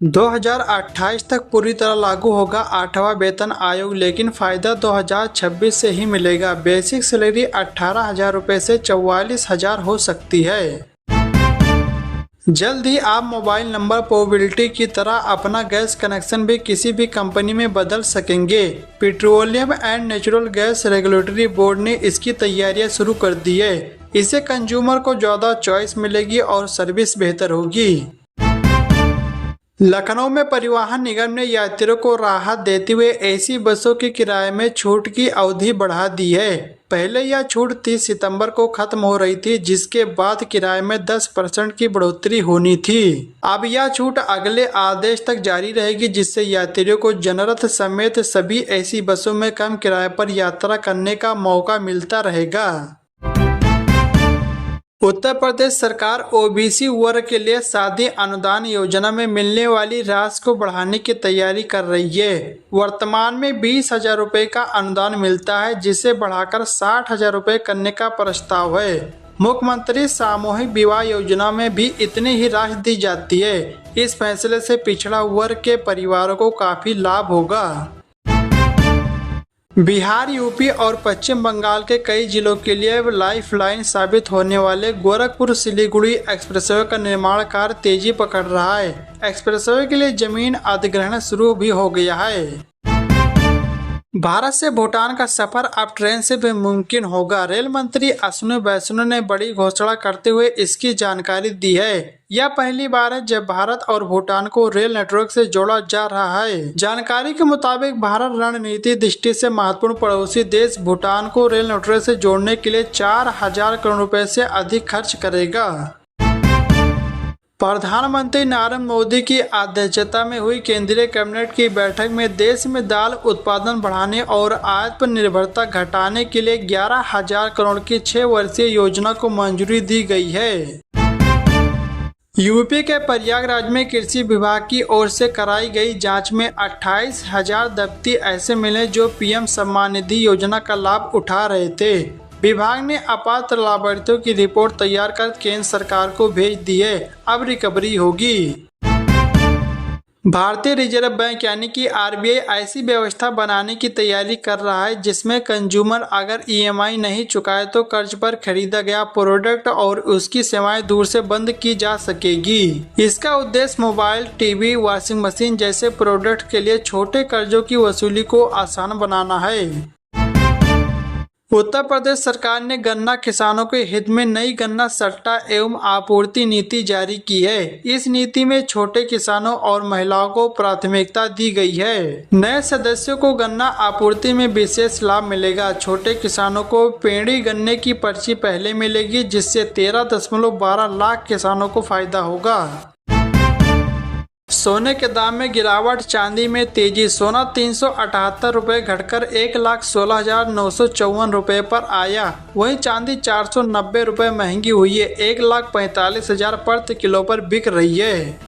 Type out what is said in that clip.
2028 तक पूरी तरह लागू होगा 8वां वेतन आयोग, लेकिन फायदा 2026 से ही मिलेगा। बेसिक सैलरी 18,000 रुपये से 44,000 हो सकती है। जल्द ही आप मोबाइल नंबर पोर्टेबिलिटी की तरह अपना गैस कनेक्शन भी किसी भी कंपनी में बदल सकेंगे। Petroleum and natural gas regulatory board ने इसकी तैयारियां शुरू कर दी है। इससे कंज्यूमर को ज़्यादा चॉइस मिलेगी और सर्विस बेहतर होगी। लखनऊ में परिवहन निगम ने यात्रियों को राहत देते हुए एसी बसों के किराए में छूट की अवधि बढ़ा दी है। पहले यह छूट 30 सितंबर को खत्म हो रही थी, जिसके बाद किराए में 10% की बढ़ोतरी होनी थी। अब यह छूट अगले आदेश तक जारी रहेगी, जिससे यात्रियों को जनरल समेत सभी एसी बसों में कम किराए पर यात्रा करने का मौका मिलता रहेगा। उत्तर प्रदेश सरकार ओबीसी वर्ग के लिए शादी अनुदान योजना में मिलने वाली राशि को बढ़ाने की तैयारी कर रही है। वर्तमान में 20,000 रुपये का अनुदान मिलता है, जिसे बढ़ाकर 60,000 रुपये करने का प्रस्ताव है। मुख्यमंत्री सामूहिक विवाह योजना में भी इतनी ही राशि दी जाती है। इस फैसले से पिछड़ा वर्ग के परिवारों को काफी लाभ होगा। बिहार, यूपी और पश्चिम बंगाल के कई जिलों के लिए लाइफलाइन साबित होने वाले गोरखपुर सिलीगुड़ी एक्सप्रेसवे का निर्माण कार्य तेजी पकड़ रहा है। एक्सप्रेसवे के लिए जमीन अधिग्रहण शुरू भी हो गया है। भारत से भूटान का सफर अब ट्रेन से भी मुमकिन होगा। रेल मंत्री अश्विनी वैष्णव ने बड़ी घोषणा करते हुए इसकी जानकारी दी है। यह पहली बार है जब भारत और भूटान को रेल नेटवर्क से जोड़ा जा रहा है। जानकारी के मुताबिक भारत रणनीतिक दृष्टि से महत्वपूर्ण पड़ोसी देश भूटान को रेल नेटवर्क से जोड़ने के लिए 4,000 करोड़ रुपए से अधिक खर्च करेगा। प्रधानमंत्री नरेंद्र मोदी की अध्यक्षता में हुई केंद्रीय कैबिनेट की बैठक में देश में दाल उत्पादन बढ़ाने और आयात पर निर्भरता घटाने के लिए 11,000 करोड़ की 6 वर्षीय योजना को मंजूरी दी गई है। यूपी के प्रयागराज में कृषि विभाग की ओर से कराई गई जांच में 28,000 दंपति ऐसे मिले जो पीएम सम्मान निधि योजना का लाभ उठा रहे थे। विभाग ने अपात्र लाभार्थियों की रिपोर्ट तैयार कर केंद्र सरकार को भेज दी है। अब रिकवरी होगी। भारतीय रिजर्व बैंक यानी कि आरबीआई ऐसी व्यवस्था बनाने की तैयारी कर रहा है जिसमें कंज्यूमर अगर ईएमआई नहीं चुकाए तो कर्ज पर खरीदा गया प्रोडक्ट और उसकी सेवाएं दूर से बंद की जा सकेगी। इसका उद्देश्य मोबाइल, टीवी, वॉशिंग मशीन जैसे प्रोडक्ट के लिए छोटे कर्जों की वसूली को आसान बनाना है। उत्तर प्रदेश सरकार ने गन्ना किसानों के हित में नई गन्ना सट्टा एवं आपूर्ति नीति जारी की है। इस नीति में छोटे किसानों और महिलाओं को प्राथमिकता दी गई है। नए सदस्यों को गन्ना आपूर्ति में विशेष लाभ मिलेगा। छोटे किसानों को पेड़ी गन्ने की पर्ची पहले मिलेगी, जिससे 13.12 लाख किसानों को फायदा होगा। सोने के दाम में गिरावट, चांदी में तेजी। सोना 378 रुपये घटकर 1,16,954 रुपये पर आया। वहीं चांदी 490 रुपये महंगी हुई है, 1,45,000 प्रति किलो पर बिक रही है।